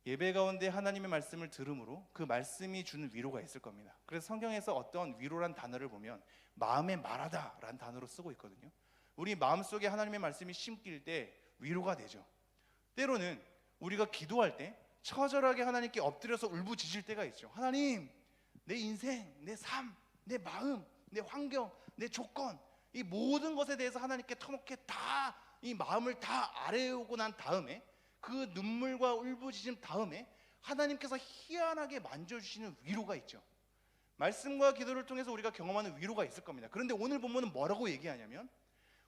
예배 가운데 하나님의 말씀을 들음으로 그 말씀이 주는 위로가 있을 겁니다. 그래서 성경에서 어떤 위로란 단어를 보면 마음에 말하다 라는 단어로 쓰고 있거든요. 우리 마음속에 하나님의 말씀이 심길 때 위로가 되죠. 때로는 우리가 기도할 때 처절하게 하나님께 엎드려서 울부짖을 때가 있죠. 하나님, 내 인생, 내 삶, 내 마음, 내 환경, 내 조건, 이 모든 것에 대해서 하나님께 터놓게 다 이 마음을 다 아뢰오고 난 다음에 그 눈물과 울부짖음 다음에 하나님께서 희한하게 만져주시는 위로가 있죠. 말씀과 기도를 통해서 우리가 경험하는 위로가 있을 겁니다. 그런데 오늘 본문은 뭐라고 얘기하냐면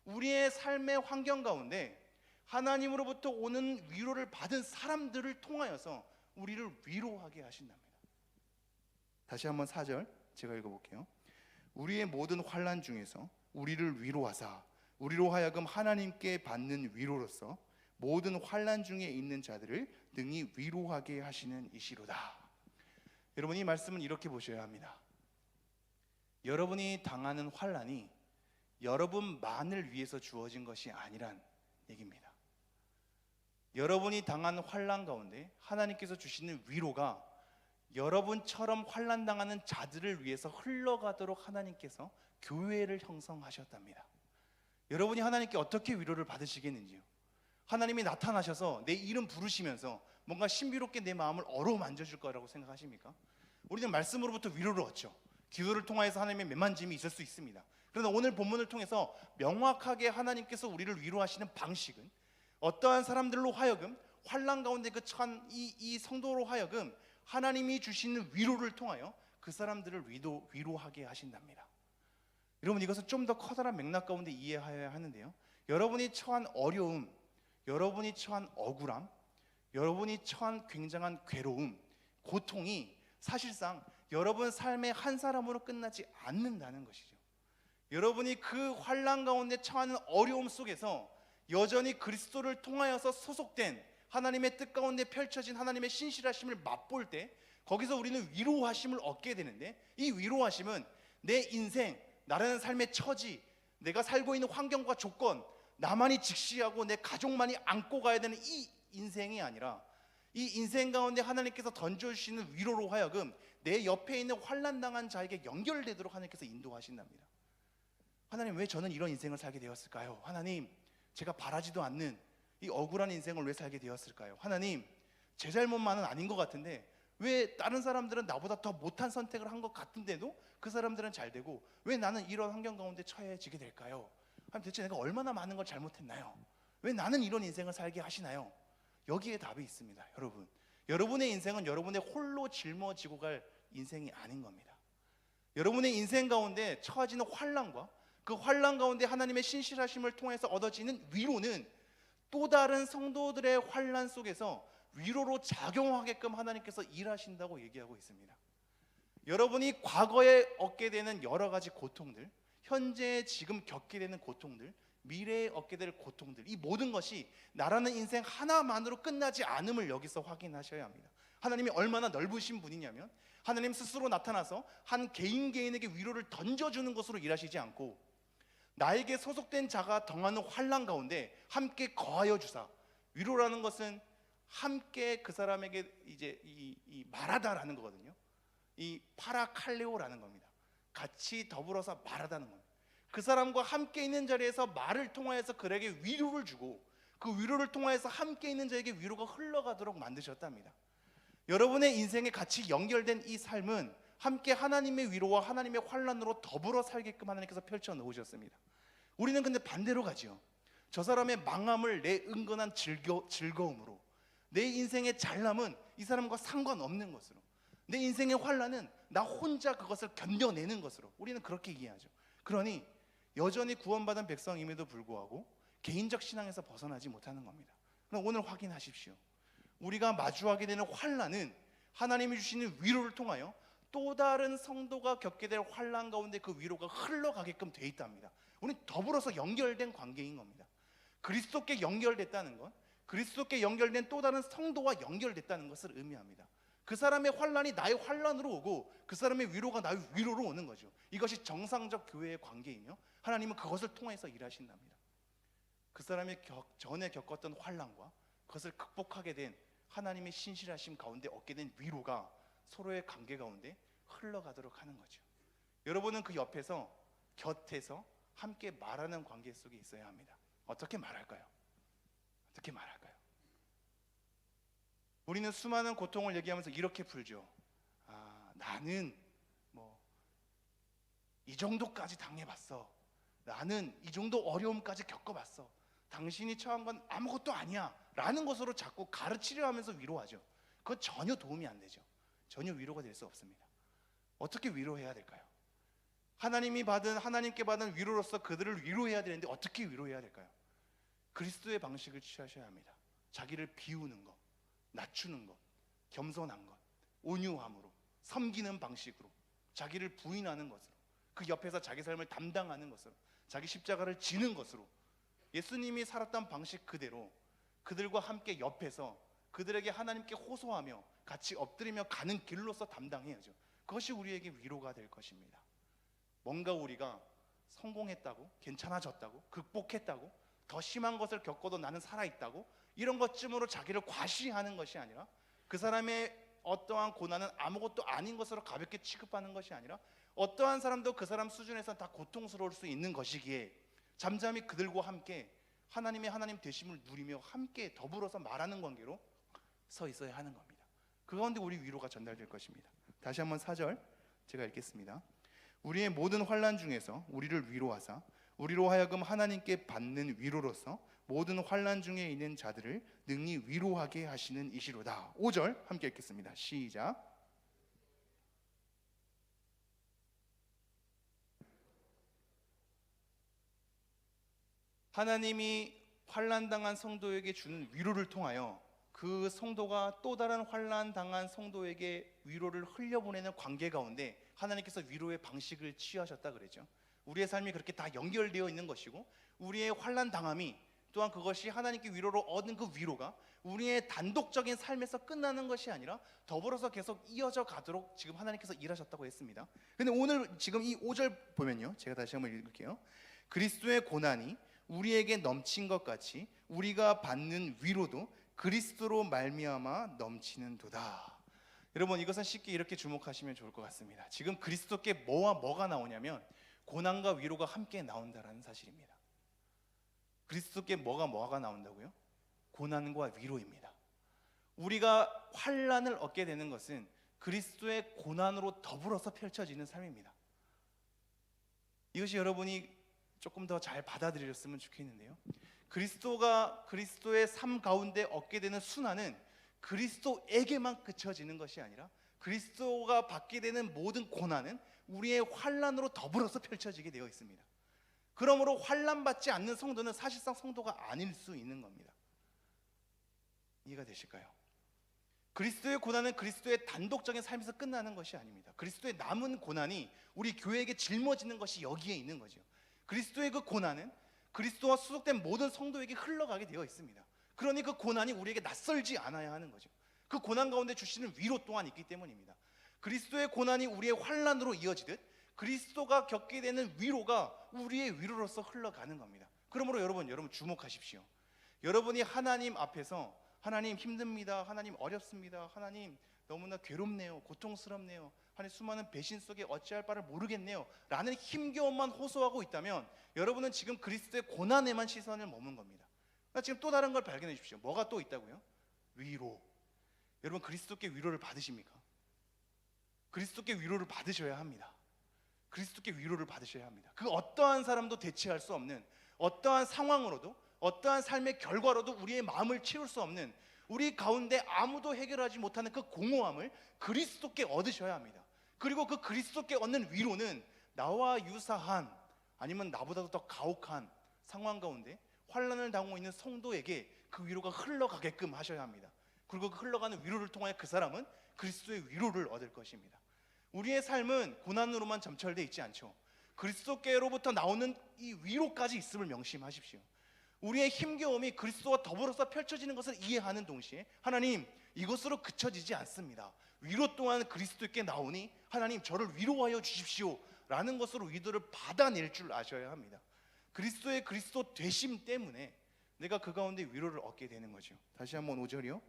우리의 삶의 환경 가운데 하나님으로부터 오는 위로를 받은 사람들을 통하여서 우리를 위로하게 하신답니다. 다시 한번 4절 제가 읽어볼게요. 우리의 모든 환난 중에서 우리를 위로하사 우리로 하여금 하나님께 받는 위로로서 모든 환난 중에 있는 자들을 능히 위로하게 하시는 이시로다. 여러분, 이 말씀은 이렇게 보셔야 합니다. 여러분이 당하는 환난이 여러분만을 위해서 주어진 것이 아니란 얘기입니다. 여러분이 당하는 환난 가운데 하나님께서 주시는 위로가 여러분처럼 환난 당하는 자들을 위해서 흘러가도록 하나님께서 교회를 형성하셨답니다. 여러분이 하나님께 어떻게 위로를 받으시겠는지요? 하나님이 나타나셔서 내 이름 부르시면서 뭔가 신비롭게 내 마음을 어루만져 줄 거라고 생각하십니까? 우리는 말씀으로부터 위로를 얻죠. 기도를 통해서 하나님의 매만짐이 있을 수 있습니다. 그러나 오늘 본문을 통해서 명확하게 하나님께서 우리를 위로하시는 방식은 어떠한 사람들로 하여금 환난 가운데 그 처한 이 성도로 하여금 하나님이 주시는 위로를 통하여 그 사람들을 위로하게 하신답니다. 여러분, 이것은 좀 더 커다란 맥락 가운데 이해해야 하는데요, 여러분이 처한 어려움, 여러분이 처한 억울함, 여러분이 처한 굉장한 괴로움, 고통이 사실상 여러분 삶의 한 사람으로 끝나지 않는다는 것이죠. 여러분이 그 환난 가운데 처하는 어려움 속에서 여전히 그리스도를 통하여서 소속된 하나님의 뜻 가운데 펼쳐진 하나님의 신실하심을 맛볼 때 거기서 우리는 위로하심을 얻게 되는데, 이 위로하심은 내 인생, 나라는 삶의 처지, 내가 살고 있는 환경과 조건, 나만이 직시하고 내 가족만이 안고 가야 되는 이 인생이 아니라 이 인생 가운데 하나님께서 던져주시는 위로로 하여금 내 옆에 있는 환난당한 자에게 연결되도록 하나님께서 인도하신답니다. 하나님, 왜 저는 이런 인생을 살게 되었을까요? 하나님, 제가 바라지도 않는 이 억울한 인생을 왜 살게 되었을까요? 하나님, 제 잘못만은 아닌 것 같은데 왜 다른 사람들은 나보다 더 못한 선택을 한 것 같은데도 그 사람들은 잘 되고 왜 나는 이런 환경 가운데 처해지게 될까요? 하나님, 대체 내가 얼마나 많은 걸 잘못했나요? 왜 나는 이런 인생을 살게 하시나요? 여기에 답이 있습니다. 여러분, 여러분의 인생은 여러분의 홀로 짊어지고 갈 인생이 아닌 겁니다. 여러분의 인생 가운데 처해지는 환난과 그 환난 가운데 하나님의 신실하심을 통해서 얻어지는 위로는 또 다른 성도들의 환난 속에서 위로로 작용하게끔 하나님께서 일하신다고 얘기하고 있습니다. 여러분이 과거에 얻게 되는 여러 가지 고통들, 현재 지금 겪게 되는 고통들, 미래에 얻게 될 고통들, 이 모든 것이 나라는 인생 하나만으로 끝나지 않음을 여기서 확인하셔야 합니다. 하나님이 얼마나 넓으신 분이냐면 하나님 스스로 나타나서 한 개인에게 위로를 던져주는 것으로 일하시지 않고 나에게 소속된 자가 당하는 환난 가운데 함께 거하여 주사, 위로라는 것은 함께 그 사람에게 이제 이 말하다라는 거거든요. 이 파라칼레오라는 겁니다. 같이 더불어서 말하다는 겁니다. 그 사람과 함께 있는 자리에서 말을 통하여서 그에게 위로를 주고 그 위로를 통하여서 함께 있는 자에게 위로가 흘러가도록 만드셨답니다. 여러분의 인생에 같이 연결된 이 삶은 함께 하나님의 위로와 하나님의 환난으로 더불어 살게끔 하나님께서 펼쳐 놓으셨습니다. 우리는 근데 반대로 가죠. 저 사람의 망함을 내 은근한 즐거움으로, 내 인생의 잘남은 이 사람과 상관없는 것으로, 내 인생의 환난은 나 혼자 그것을 견뎌내는 것으로 우리는 그렇게 이해하죠. 그러니 여전히 구원받은 백성임에도 불구하고 개인적 신앙에서 벗어나지 못하는 겁니다. 그럼 오늘 확인하십시오. 우리가 마주하게 되는 환난은 하나님이 주시는 위로를 통하여 또 다른 성도가 겪게 될 환난 가운데 그 위로가 흘러가게끔 돼 있답니다. 우리는 더불어서 연결된 관계인 겁니다. 그리스도께 연결됐다는 건 그리스도께 연결된 또 다른 성도와 연결됐다는 것을 의미합니다. 그 사람의 환난이 나의 환난으로 오고 그 사람의 위로가 나의 위로로 오는 거죠. 이것이 정상적 교회의 관계이며 하나님은 그것을 통해서 일하신답니다. 그 사람이 전에 겪었던 환난과 그것을 극복하게 된 하나님의 신실하심 가운데 얻게 된 위로가 서로의 관계 가운데 흘러가도록 하는 거죠. 여러분은 그 옆에서, 곁에서 함께 말하는 관계 속에 있어야 합니다. 어떻게 말할까요? 어떻게 말할까요? 우리는 수많은 고통을 얘기하면서 이렇게 풀죠. 나는 이 정도까지 당해봤어. 나는 이 정도 어려움까지 겪어봤어. 당신이 처한 건 아무것도 아니야 라는 것으로 자꾸 가르치려 하면서 위로하죠. 그건 전혀 도움이 안 되죠. 전혀 위로가 될 수 없습니다. 어떻게 위로해야 될까요? 하나님께 받은 위로로서 그들을 위로해야 되는데 어떻게 위로해야 될까요? 그리스도의 방식을 취하셔야 합니다. 자기를 비우는 것, 낮추는 것, 겸손한 것, 온유함으로, 섬기는 방식으로, 자기를 부인하는 것으로, 그 옆에서 자기 삶을 담당하는 것으로, 자기 십자가를 지는 것으로, 예수님이 살았던 방식 그대로 그들과 함께 옆에서 그들에게 하나님께 호소하며 같이 엎드리며 가는 길로서 담당해야죠. 그것이 우리에게 위로가 될 것입니다. 뭔가 우리가 성공했다고, 괜찮아졌다고, 극복했다고, 더 심한 것을 겪어도 나는 살아있다고, 이런 것쯤으로 자기를 과시하는 것이 아니라, 그 사람의 어떠한 고난은 아무것도 아닌 것으로 가볍게 취급하는 것이 아니라, 어떠한 사람도 그 사람 수준에서 다 고통스러울 수 있는 것이기에 잠잠히 그들과 함께 하나님의 하나님 되심을 누리며 함께 더불어서 말하는 관계로 서 있어야 하는 겁니다. 그 가운데 우리 위로가 전달될 것입니다. 다시 한번 4절 제가 읽겠습니다. 우리의 모든 환난 중에서 우리를 위로하사 우리로 하여금 하나님께 받는 위로로서 모든 환난 중에 있는 자들을 능히 위로하게 하시는 이시로다. 5절 함께 읽겠습니다. 시작. 하나님이 환난당한 성도에게 주는 위로를 통하여 그 성도가 또 다른 환난당한 성도에게 위로를 흘려보내는 관계 가운데 하나님께서 위로의 방식을 취하셨다 그러죠. 우리의 삶이 그렇게 다 연결되어 있는 것이고, 우리의 환난당함이 또한 그것이 하나님께 위로로 얻은 그 위로가 우리의 단독적인 삶에서 끝나는 것이 아니라 더불어서 계속 이어져 가도록 지금 하나님께서 일하셨다고 했습니다. 근데 오늘 지금 이 5절 보면요, 제가 다시 한번 읽을게요. 그리스도의 고난이 우리에게 넘친 것 같이 우리가 받는 위로도 그리스도로 말미암아 넘치는도다. 여러분, 이것은 쉽게 이렇게 주목하시면 좋을 것 같습니다. 지금 그리스도께 뭐와 뭐가 나오냐면 고난과 위로가 함께 나온다라는 사실입니다. 그리스도께 뭐가 나온다고요? 고난과 위로입니다. 우리가 환난을 얻게 되는 것은 그리스도의 고난으로 더불어서 펼쳐지는 삶입니다. 이것이 여러분이 조금 더 잘 받아들였으면 좋겠는데요, 그리스도가 그리스도의 삶 가운데 얻게 되는 순환은 그리스도에게만 그쳐지는 것이 아니라 그리스도가 받게 되는 모든 고난은 우리의 환난으로 더불어서 펼쳐지게 되어 있습니다. 그러므로 환난받지 않는 성도는 사실상 성도가 아닐 수 있는 겁니다. 이해가 되실까요? 그리스도의 고난은 그리스도의 단독적인 삶에서 끝나는 것이 아닙니다. 그리스도의 남은 고난이 우리 교회에게 짊어지는 것이 여기에 있는 거죠. 그리스도의 그 고난은 그리스도와 수속된 모든 성도에게 흘러가게 되어 있습니다. 그러니 그 고난이 우리에게 낯설지 않아야 하는 거죠. 그 고난 가운데 주시는 위로 또한 있기 때문입니다. 그리스도의 고난이 우리의 환난으로 이어지듯 그리스도가 겪게 되는 위로가 우리의 위로로서 흘러가는 겁니다. 그러므로 여러분 주목하십시오. 여러분이 하나님 앞에서 하나님 힘듭니다, 하나님 어렵습니다, 하나님 너무나 괴롭네요, 고통스럽네요, 하나님 수많은 배신 속에 어찌할 바를 모르겠네요 라는 힘겨움만 호소하고 있다면 여러분은 지금 그리스도의 고난에만 시선을 머문 겁니다. 지금 또 다른 걸 발견해 주십시오. 뭐가 또 있다고요? 위로. 여러분, 그리스도께 위로를 받으십니까? 그리스도께 위로를 받으셔야 합니다. 그리스도께 위로를 받으셔야 합니다. 그 어떠한 사람도 대체할 수 없는, 어떠한 상황으로도 어떠한 삶의 결과로도 우리의 마음을 채울 수 없는, 우리 가운데 아무도 해결하지 못하는 그 공허함을 그리스도께 얻으셔야 합니다. 그리고 그 그리스도께 얻는 위로는 나와 유사한 아니면 나보다도 더 가혹한 상황 가운데 환난을 당하고 있는 성도에게 그 위로가 흘러가게끔 하셔야 합니다. 그리고 그 흘러가는 위로를 통하여 그 사람은 그리스도의 위로를 얻을 것입니다. 우리의 삶은 고난으로만 점철되어 있지 않죠. 그리스도께로부터 나오는 이 위로까지 있음을 명심하십시오. 우리의 힘겨움이 그리스도와 더불어서 펼쳐지는 것을 이해하는 동시에 하나님, 이것으로 그쳐지지 않습니다. 위로 또한 그리스도께 나오니 하나님 저를 위로하여 주십시오 라는 것으로 위로를 받아낼 줄 아셔야 합니다. 그리스도의 그리스도 되심 때문에 내가 그 가운데 위로를 얻게 되는 거죠. 다시 한번 5절이요.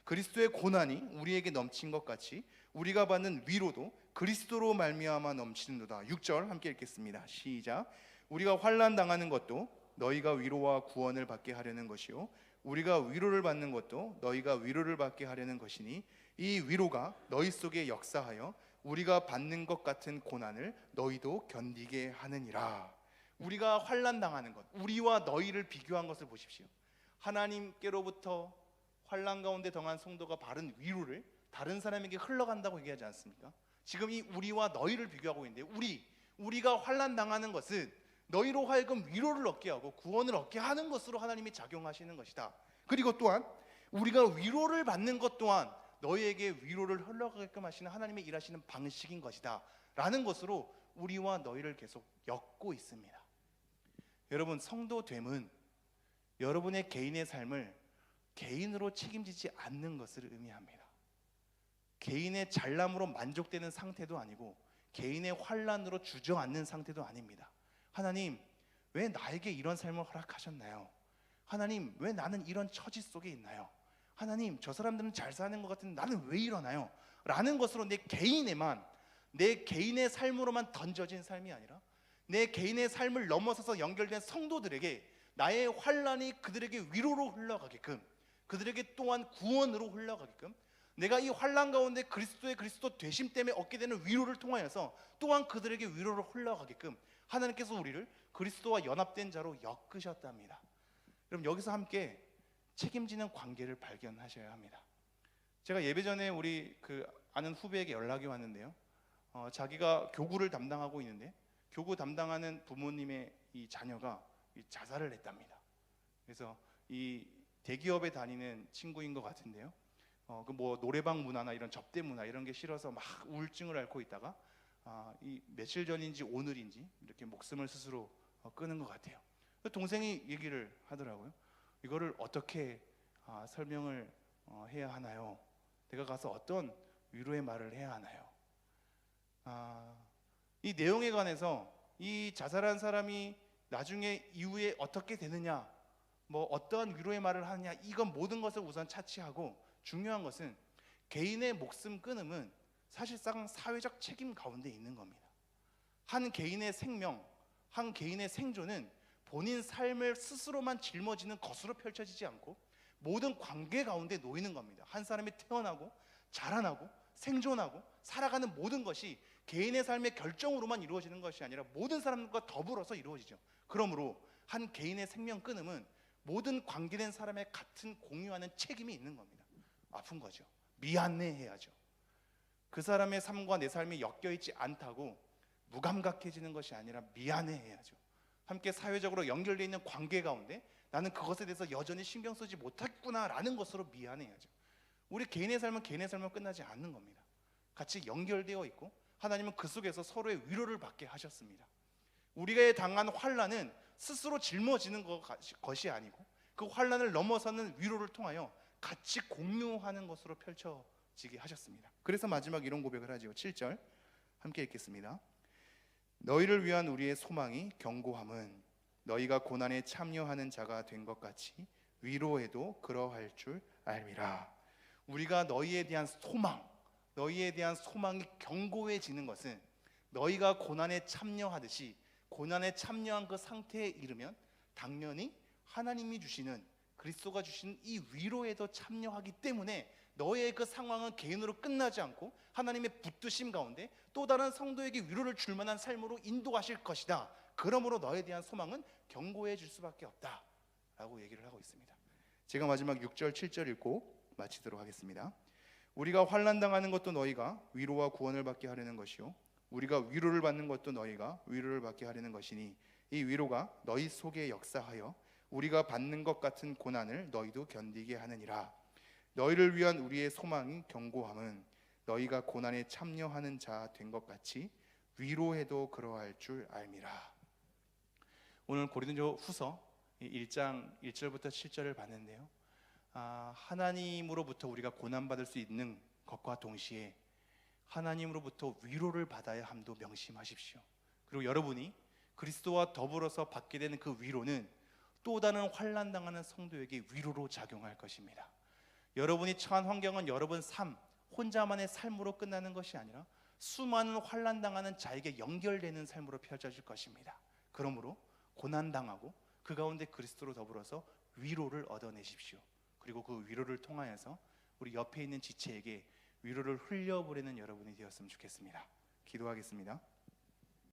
그리스도의 고난이 우리에게 넘친 것 같이 우리가 받는 위로도 그리스도로 말미암아 넘치는도다. 6절 함께 읽겠습니다. 시작. 우리가 환난 당하는 것도 너희가 위로와 구원을 받게 하려는 것이요 우리가 위로를 받는 것도 너희가 위로를 받게 하려는 것이니 이 위로가 너희 속에 역사하여 우리가 받는 것 같은 고난을 너희도 견디게 하느니라. 우리가 환난 당하는 것, 우리와 너희를 비교한 것을 보십시오. 하나님께로부터 환난 가운데 당한 성도가 바른 위로를 다른 사람에게 흘러간다고 얘기하지 않습니까? 지금 이 우리와 너희를 비교하고 있는데 우리가 환난 당하는 것은 너희로 하여금 위로를 얻게 하고 구원을 얻게 하는 것으로 하나님이 작용하시는 것이다. 그리고 또한 우리가 위로를 받는 것 또한 너희에게 위로를 흘러가게끔 하시는 하나님의 일하시는 방식인 것이다 라는 것으로 우리와 너희를 계속 엮고 있습니다. 여러분, 성도됨은 여러분의 개인의 삶을 개인으로 책임지지 않는 것을 의미합니다. 개인의 잘남으로 만족되는 상태도 아니고 개인의 환난으로 주저앉는 상태도 아닙니다. 하나님, 왜 나에게 이런 삶을 허락하셨나요? 하나님, 왜 나는 이런 처지 속에 있나요? 하나님, 저 사람들은 잘 사는 것 같은데 나는 왜 이러나요? 라는 것으로 내 개인의 삶으로만 던져진 삶이 아니라 내 개인의 삶을 넘어서서 연결된 성도들에게 나의 환난이 그들에게 위로로 흘러가게끔, 그들에게 또한 구원으로 흘러가게끔, 내가 이 환난 가운데 그리스도 되심 때문에 얻게 되는 위로를 통하여서 또한 그들에게 위로를 흘러가게끔 하나님께서 우리를 그리스도와 연합된 자로 엮으셨답니다. 그럼 여기서 함께 책임지는 관계를 발견하셔야 합니다. 제가 예배 전에 우리 아는 후배에게 연락이 왔는데요. 자기가 교구를 담당하고 있는데 교구 담당하는 부모님의 이 자녀가 자살을 했답니다. 그래서 이 대기업에 다니는 친구인 것 같은데요. 그 뭐 노래방 문화나 이런 접대 문화 이런 게 싫어서 막 우울증을 앓고 있다가 이 며칠 전인지 오늘인지 이렇게 목숨을 스스로 끊은 것 같아요. 동생이 얘기를 하더라고요. 이거를 어떻게 설명을 해야 하나요? 내가 가서 어떤 위로의 말을 해야 하나요? 이 내용에 관해서 이 자살한 사람이 나중에 이후에 어떻게 되느냐, 뭐 어떠한 위로의 말을 하느냐, 이건 모든 것을 우선 차치하고 중요한 것은 개인의 목숨 끊음은 사실상 사회적 책임 가운데 있는 겁니다. 한 개인의 생명, 한 개인의 생존은 본인 삶을 스스로만 짊어지는 것으로 펼쳐지지 않고 모든 관계 가운데 놓이는 겁니다. 한 사람이 태어나고 자라나고 생존하고 살아가는 모든 것이 개인의 삶의 결정으로만 이루어지는 것이 아니라 모든 사람과 더불어서 이루어지죠. 그러므로 한 개인의 생명 끊음은 모든 관계된 사람의 같은 공유하는 책임이 있는 겁니다. 아픈 거죠. 미안해해야죠. 그 사람의 삶과 내 삶이 엮여있지 않다고 무감각해지는 것이 아니라 미안해해야죠. 함께 사회적으로 연결되어 있는 관계 가운데 나는 그것에 대해서 여전히 신경 쓰지 못했구나라는 것으로 미안해야죠. 우리 개인의 삶은 개인의 삶으로 끝나지 않는 겁니다. 같이 연결되어 있고 하나님은 그 속에서 서로의 위로를 받게 하셨습니다. 우리가 당한 환난은 스스로 짊어지는 것이 아니고 그 환난을 넘어서는 위로를 통하여 같이 공유하는 것으로 펼쳐지게 하셨습니다. 그래서 마지막 이런 고백을 하죠. 7절 함께 읽겠습니다. 너희를 위한 우리의 소망이 견고함은 너희가 고난에 참여하는 자가 된 것 같이 위로해도 그러할 줄 알미라. 우리가 너희에 대한 소망이 견고해지는 것은 너희가 고난에 참여하듯이 고난에 참여한 그 상태에 이르면 당연히 하나님이 주시는 그리스도가 주시는 이 위로에도 참여하기 때문에 너의 그 상황은 개인으로 끝나지 않고 하나님의 붙드심 가운데 또 다른 성도에게 위로를 줄 만한 삶으로 인도하실 것이다. 그러므로 너에 대한 소망은 견고해질 수밖에 없다 라고 얘기를 하고 있습니다. 제가 마지막 6절 7절 읽고 마치도록 하겠습니다. 우리가 환난당하는 것도 너희가 위로와 구원을 받게 하려는 것이요 우리가 위로를 받는 것도 너희가 위로를 받게 하려는 것이니 이 위로가 너희 속에 역사하여 우리가 받는 것 같은 고난을 너희도 견디게 하느니라. 너희를 위한 우리의 소망이 견고함은 너희가 고난에 참여하는 자 된 것 같이 위로해도 그러할 줄 알미라. 오늘 고린도 후서 1장 1절부터 7절을 봤는데요. 하나님으로부터 우리가 고난받을 수 있는 것과 동시에 하나님으로부터 위로를 받아야 함도 명심하십시오. 그리고 여러분이 그리스도와 더불어서 받게 되는 그 위로는 또 다른 환난당하는 성도에게 위로로 작용할 것입니다. 여러분이 처한 환경은 여러분 삶 혼자만의 삶으로 끝나는 것이 아니라 수많은 환난당하는 자에게 연결되는 삶으로 펼쳐질 것입니다. 그러므로 고난당하고 그 가운데 그리스도로 더불어서 위로를 얻어내십시오. 그리고 그 위로를 통하여서 우리 옆에 있는 지체에게 위로를 흘려보내는 여러분이 되었으면 좋겠습니다. 기도하겠습니다.